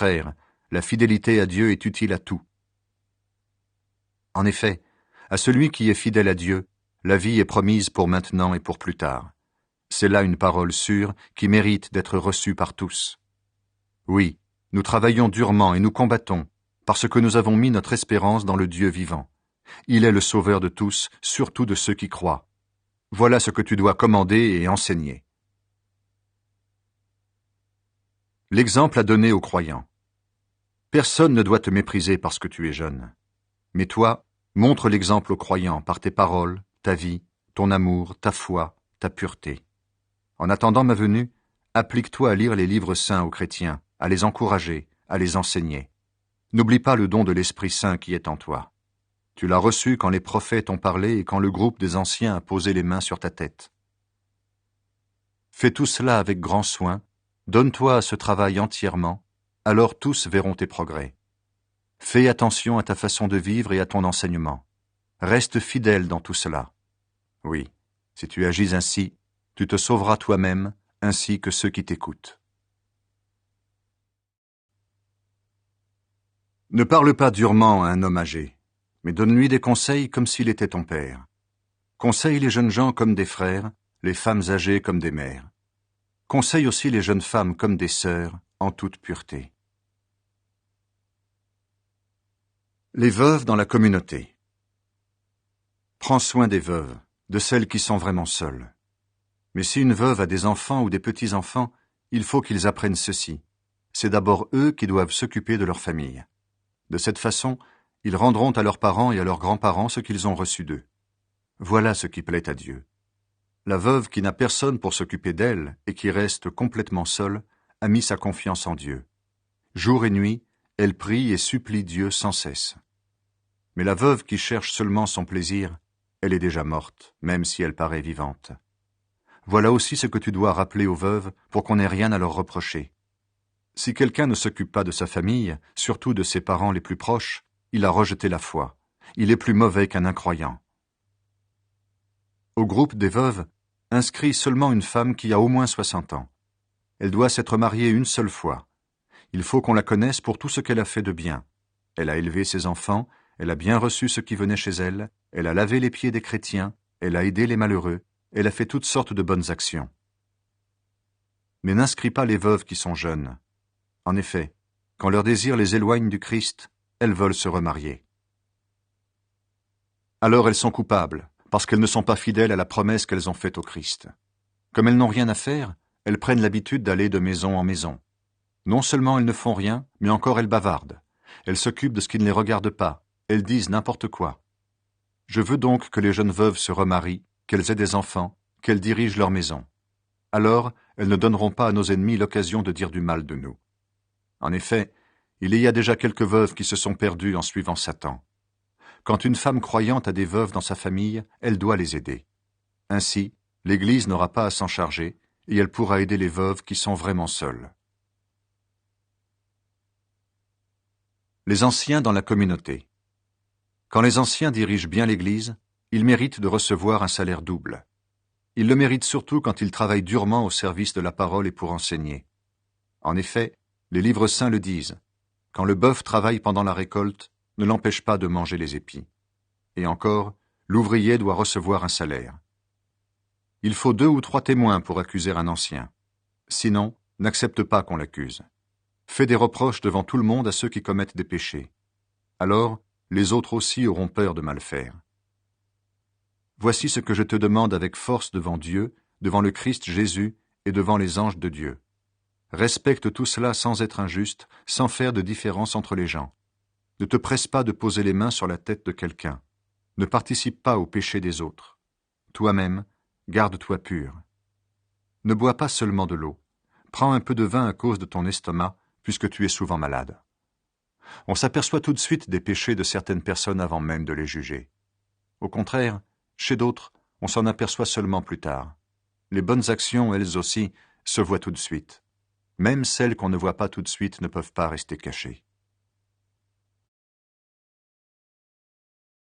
contraire, la fidélité à Dieu est utile à tout. En effet, à celui qui est fidèle à Dieu, la vie est promise pour maintenant et pour plus tard. C'est là une parole sûre qui mérite d'être reçue par tous. Oui, nous travaillons durement et nous combattons, parce que nous avons mis notre espérance dans le Dieu vivant. Il est le sauveur de tous, surtout de ceux qui croient. Voilà ce que tu dois commander et enseigner. L'exemple à donner aux croyants. Personne ne doit te mépriser parce que tu es jeune. Mais toi, montre l'exemple aux croyants par tes paroles, ta vie, ton amour, ta foi, ta pureté. En attendant ma venue, applique-toi à lire les livres saints aux chrétiens, à les encourager, à les enseigner. N'oublie pas le don de l'Esprit Saint qui est en toi. Tu l'as reçu quand les prophètes ont parlé et quand le groupe des anciens a posé les mains sur ta tête. Fais tout cela avec grand soin, donne-toi à ce travail entièrement, alors tous verront tes progrès. Fais attention à ta façon de vivre et à ton enseignement. Reste fidèle dans tout cela. Oui, si tu agis ainsi, tu te sauveras toi-même, ainsi que ceux qui t'écoutent. Ne parle pas durement à un homme âgé, mais donne-lui des conseils comme s'il était ton père. Conseille les jeunes gens comme des frères, les femmes âgées comme des mères. Conseille aussi les jeunes femmes comme des sœurs, en toute pureté. Les veuves dans la communauté. Prends soin des veuves, de celles qui sont vraiment seules. Mais si une veuve a des enfants ou des petits-enfants, il faut qu'ils apprennent ceci. C'est d'abord eux qui doivent s'occuper de leur famille. De cette façon, ils rendront à leurs parents et à leurs grands-parents ce qu'ils ont reçu d'eux. Voilà ce qui plaît à Dieu. La veuve qui n'a personne pour s'occuper d'elle et qui reste complètement seule a mis sa confiance en Dieu. Jour et nuit, elle prie et supplie Dieu sans cesse. Mais la veuve qui cherche seulement son plaisir, elle est déjà morte, même si elle paraît vivante. Voilà aussi ce que tu dois rappeler aux veuves pour qu'on n'ait rien à leur reprocher. Si quelqu'un ne s'occupe pas de sa famille, surtout de ses parents les plus proches, il a rejeté la foi. Il est plus mauvais qu'un incroyant. Au groupe des veuves, inscris seulement une femme qui a au moins 60 ans. Elle doit s'être mariée une seule fois. Il faut qu'on la connaisse pour tout ce qu'elle a fait de bien. Elle a élevé ses enfants, elle a bien reçu ceux qui venaient chez elle, elle a lavé les pieds des chrétiens, elle a aidé les malheureux, elle a fait toutes sortes de bonnes actions. Mais n'inscris pas les veuves qui sont jeunes. En effet, quand leur désir les éloigne du Christ, elles veulent se remarier. Alors elles sont coupables, parce qu'elles ne sont pas fidèles à la promesse qu'elles ont faite au Christ. Comme elles n'ont rien à faire, elles prennent l'habitude d'aller de maison en maison. Non seulement elles ne font rien, mais encore elles bavardent. Elles s'occupent de ce qui ne les regarde pas. Elles disent n'importe quoi. Je veux donc que les jeunes veuves se remarient, qu'elles aient des enfants, qu'elles dirigent leur maison. Alors, elles ne donneront pas à nos ennemis l'occasion de dire du mal de nous. En effet, il y a déjà quelques veuves qui se sont perdues en suivant Satan. Quand une femme croyante a des veuves dans sa famille, elle doit les aider. Ainsi, l'Église n'aura pas à s'en charger et elle pourra aider les veuves qui sont vraiment seules. Les anciens dans la communauté. Quand les anciens dirigent bien l'Église, ils méritent de recevoir un salaire double. Ils le méritent surtout quand ils travaillent durement au service de la parole et pour enseigner. En effet, les livres saints le disent. Quand le bœuf travaille pendant la récolte, ne l'empêche pas de manger les épis. Et encore, l'ouvrier doit recevoir un salaire. Il faut 2 ou 3 témoins pour accuser un ancien. Sinon, n'accepte pas qu'on l'accuse. Fais des reproches devant tout le monde à ceux qui commettent des péchés. Alors, les autres aussi auront peur de mal faire. Voici ce que je te demande avec force devant Dieu, devant le Christ Jésus et devant les anges de Dieu. Respecte tout cela sans être injuste, sans faire de différence entre les gens. Ne te presse pas de poser les mains sur la tête de quelqu'un. Ne participe pas au péché des autres. Toi-même, garde-toi pur. Ne bois pas seulement de l'eau. Prends un peu de vin à cause de ton estomac, puisque tu es souvent malade. On s'aperçoit tout de suite des péchés de certaines personnes avant même de les juger. Au contraire, chez d'autres, on s'en aperçoit seulement plus tard. Les bonnes actions, elles aussi, se voient tout de suite. Même celles qu'on ne voit pas tout de suite ne peuvent pas rester cachées.